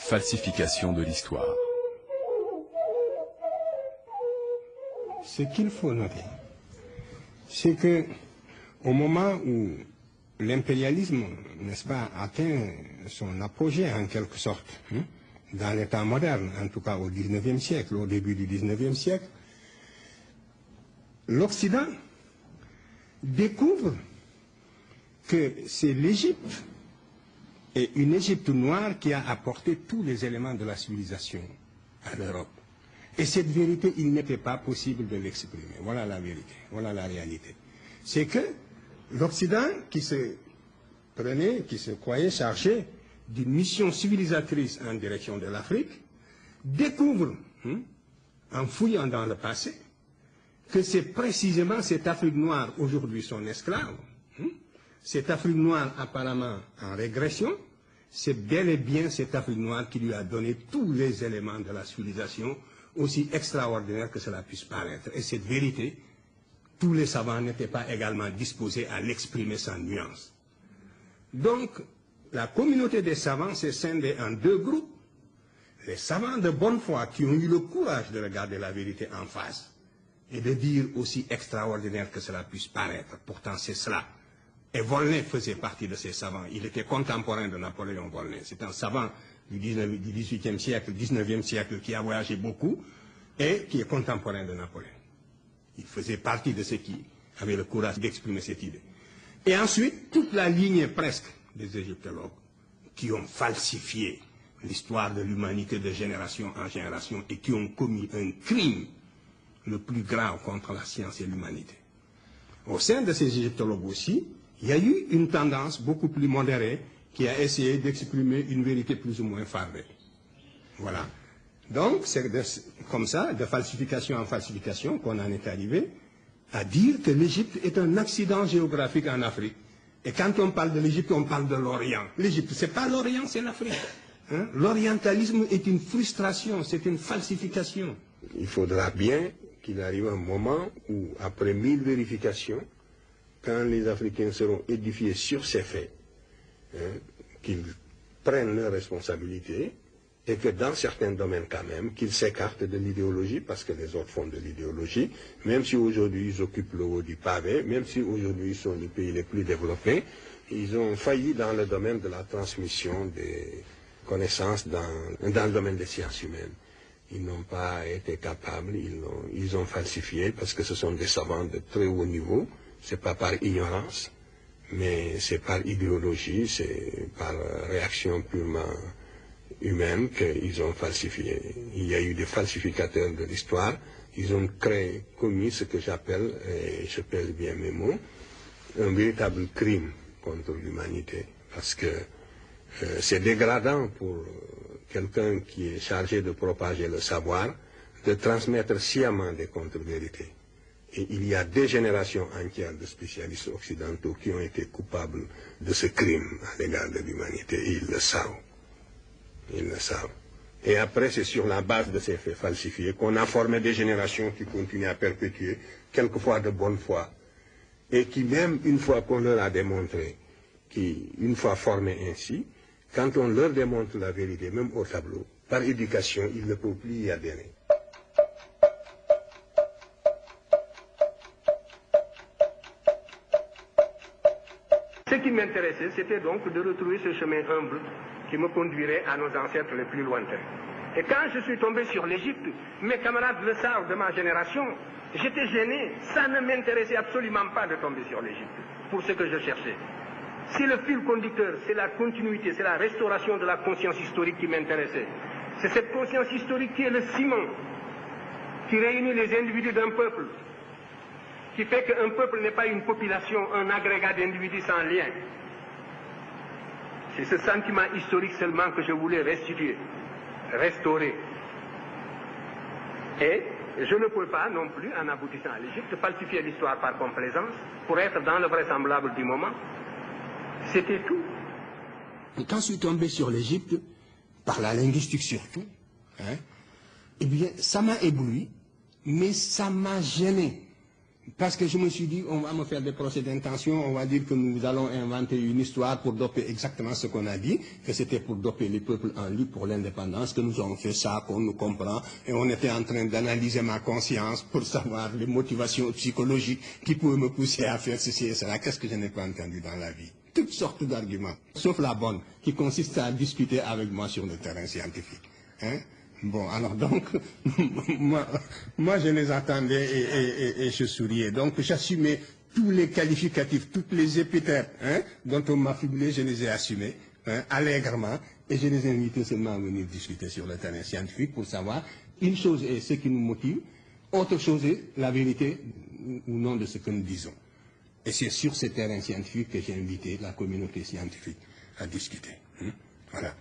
falsification de l'histoire. Ce qu'il faut noter, c'est que au moment où l'impérialisme, n'est-ce pas, atteint son apogée en quelque sorte, dans l'état moderne, en tout cas au XIXe siècle, au début du XIXe siècle, l'Occident découvre que c'est l'Égypte et une Égypte noire qui a apporté tous les éléments de la civilisation à l'Europe. Et cette vérité, il n'était pas possible de l'exprimer. Voilà la vérité, voilà la réalité. C'est que l'Occident qui se croyait chargé d'une mission civilisatrice en direction de l'Afrique, découvre, en fouillant dans le passé, que c'est précisément cette Afrique noire, aujourd'hui son esclave, cette Afrique noire apparemment en régression, c'est bel et bien cette Afrique noire qui lui a donné tous les éléments de la civilisation, aussi extraordinaire que cela puisse paraître. Et cette vérité, tous les savants n'étaient pas également disposés à l'exprimer sans nuance. Donc, la communauté des savants s'est scindée en deux groupes. Les savants de bonne foi qui ont eu le courage de regarder la vérité en face et de dire aussi extraordinaire que cela puisse paraître. Pourtant, c'est cela. Et Volney faisait partie de ces savants. Il était contemporain de Napoléon Volney. C'est un savant du XVIIIe siècle, XIXe siècle, qui a voyagé beaucoup et qui est contemporain de Napoléon. Il faisait partie de ceux qui avaient le courage d'exprimer cette idée. Et ensuite, toute la lignée presque des égyptologues qui ont falsifié l'histoire de l'humanité de génération en génération et qui ont commis un crime le plus grave contre la science et l'humanité. Au sein de ces égyptologues aussi, il y a eu une tendance beaucoup plus modérée qui a essayé d'exprimer une vérité plus ou moins fardée. Voilà. Donc, c'est comme ça, de falsification en falsification, qu'on en est arrivé à dire que l'Égypte est un accident géographique en Afrique. Et quand on parle de l'Égypte, on parle de l'Orient. L'Égypte, ce n'est pas l'Orient, c'est l'Afrique. L'orientalisme est une frustration, c'est une falsification. Il faudra bien qu'il arrive un moment où, après 1000 vérifications, quand les Africains seront édifiés sur ces faits, qu'ils prennent leurs responsabilités et que dans certains domaines quand même, qu'ils s'écartent de l'idéologie parce que les autres font de l'idéologie, même si aujourd'hui ils occupent le haut du pavé, même si aujourd'hui ils sont les pays les plus développés, ils ont failli dans le domaine de la transmission des connaissances dans le domaine des sciences humaines. Ils n'ont pas été capables, ils ont falsifié parce que ce sont des savants de très haut niveau, c'est pas par ignorance, mais c'est par idéologie, c'est par réaction purement humaine qu'ils ont falsifié. Il y a eu des falsificateurs de l'histoire, ils ont commis ce que j'appelle, et je pèse bien mes mots, un véritable crime contre l'humanité, parce que c'est dégradant pour quelqu'un qui est chargé de propager le savoir, de transmettre sciemment des contre-vérités. Et il y a des générations entières de spécialistes occidentaux qui ont été coupables de ce crime à l'égard de l'humanité, et ils le savent. Ils le savent. Et après, c'est sur la base de ces faits falsifiés qu'on a formé des générations qui continuent à perpétuer, quelquefois de bonne foi, et qui même, une fois qu'on leur a démontré, une fois formés ainsi, quand on leur démontre la vérité, même au tableau, par éducation, ils ne peuvent plus y adhérer. Ce qui m'intéressait, c'était donc de retrouver ce chemin humble qui me conduirait à nos ancêtres les plus lointains. Et quand je suis tombé sur l'Égypte, mes camarades le savent de ma génération, j'étais gêné, ça ne m'intéressait absolument pas de tomber sur l'Égypte, pour ce que je cherchais. Si le fil conducteur, c'est la continuité, c'est la restauration de la conscience historique qui m'intéressait. C'est cette conscience historique qui est le ciment, qui réunit les individus d'un peuple, qui fait qu'un peuple n'est pas une population, un agrégat d'individus sans lien. C'est ce sentiment historique seulement que je voulais restituer, restaurer. Et je ne peux pas non plus, en aboutissant à l'Égypte, falsifier l'histoire par complaisance pour être dans le vraisemblable du moment. C'était tout. Et quand je suis tombé sur l'Égypte, par la linguistique surtout, eh bien, ça m'a ébloui, mais ça m'a gêné. Parce que je me suis dit, on va me faire des procès d'intention, on va dire que nous allons inventer une histoire pour doper exactement ce qu'on a dit, que c'était pour doper les peuples en lutte pour l'indépendance, que nous avons fait ça, qu'on nous comprend, et on était en train d'analyser ma conscience pour savoir les motivations psychologiques qui pouvaient me pousser à faire ceci et cela. Qu'est-ce que je n'ai pas entendu dans la vie? Toutes sortes d'arguments, sauf la bonne, qui consiste à discuter avec moi sur le terrain scientifique. Hein? Bon, alors donc, moi je les attendais et je souriais. Donc j'assumais tous les qualificatifs, toutes les épithètes dont on m'a fibulé, je les ai assumés allègrement et je les invitais seulement à venir discuter sur le terrain scientifique pour savoir une chose est ce qui nous motive, autre chose est la vérité ou non de ce que nous disons. Et c'est sur ce terrain scientifique que j'ai invité la communauté scientifique à discuter. Voilà.